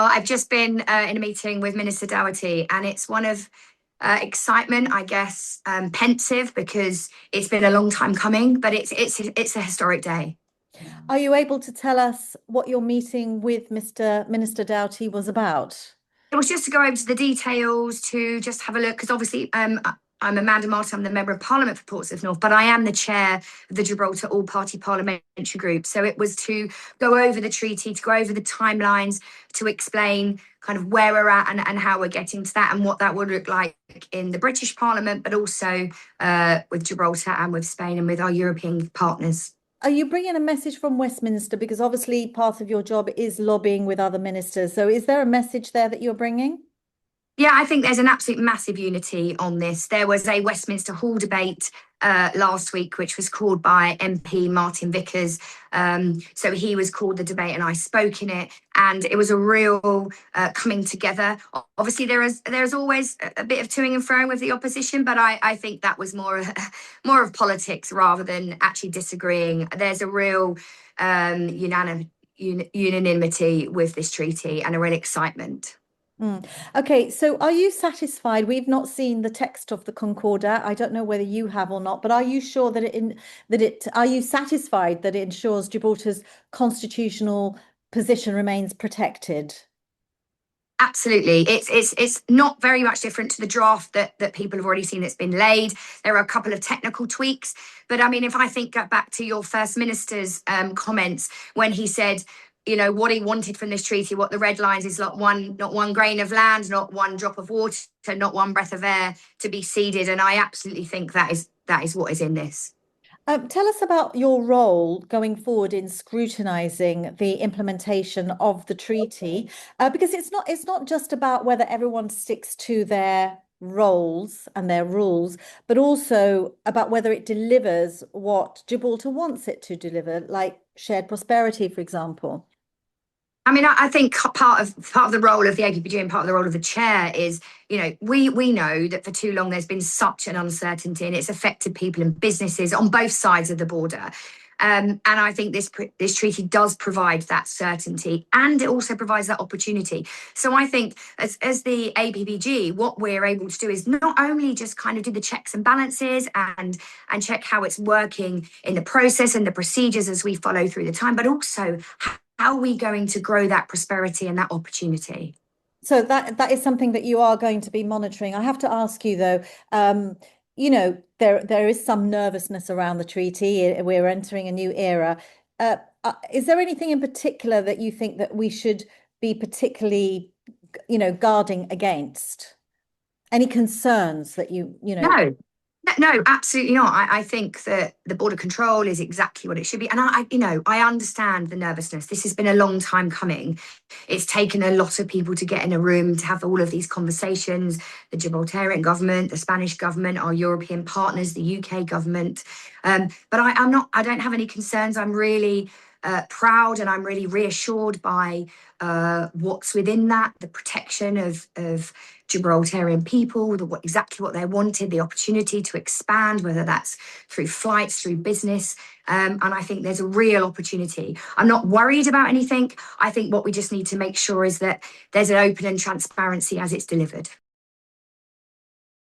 I've just been in a meeting with Minister Doughty, and it's one of excitement, I guess, pensive because it's been a long time coming, but it's a historic day. Are you able to tell us what your meeting with Minister Doughty was about? It was just to go over to the details, to just have a look, because obviously I'm Amanda Martin, I'm the Member of Parliament for Portsmouth North, but I am the chair of the Gibraltar All-Party Parliamentary Group. So it was to go over the treaty, to go over the timelines, to explain kind of where we're at and how we're getting to that and what that would look like in the British Parliament, but also with Gibraltar and with Spain and with our European partners. Are you bringing a message from Westminster? Because obviously part of your job is lobbying with other ministers. So is there a message there that you're bringing? Yeah, I think there's an absolute massive unity on this. There was a Westminster Hall debate last week, which was called by MP Martin Vickers. So he was called the debate and I spoke in it. And it was a real coming together. Obviously, there's always a bit of toing and froing with the opposition, but I think that was more of politics rather than actually disagreeing. There's a real unanimity with this treaty and a real excitement. Okay, so are you satisfied? We've not seen the text of the Concordat. I don't know whether you have or not, but are you sure are you satisfied that it ensures Gibraltar's constitutional position remains protected? Absolutely. It's not very much different to the draft that people have already seen that's been laid. There are a couple of technical tweaks. But I mean, if I think back to your First Minister's comments when he said, you know, what he wanted from this treaty, what the red lines is not one grain of land, not one drop of water, not one breath of air to be ceded. And I absolutely think that is what is in this. Tell us about your role going forward in scrutinising the implementation of the treaty, because it's not just about whether everyone sticks to their roles and their rules, but also about whether it delivers what Gibraltar wants it to deliver, like shared prosperity, for example. I mean, I think part of the role of the APPG and part of the role of the chair is, you know, we know that for too long there's been such an uncertainty and it's affected people and businesses on both sides of the border. And I think this treaty does provide that certainty and it also provides that opportunity. So I think as the APPG, what we're able to do is not only just kind of do the checks and balances and check how it's working in the process and the procedures as we follow through the time, but also how are we going to grow that prosperity and that opportunity? So that is something that you are going to be monitoring. I have to ask you though, there is some nervousness around the treaty. We're entering a new era. Is there anything in particular that you think that we should be particularly, guarding against? Any concerns that No, no, absolutely not. I think that the border control is exactly what it should be. And I understand the nervousness. This has been a long time coming. It's taken a lot of people to get in a room to have all of these conversations, the Gibraltarian government, the Spanish government, our European partners, the UK government. But I don't have any concerns. I'm really proud and I'm really reassured by what's within that, the protection of Gibraltarian people, exactly what they wanted, the opportunity to expand, whether that's through flights, through business. And I think there's a real opportunity. I'm not worried about anything. I think what we just need to make sure is that there's an open and transparency as it's delivered.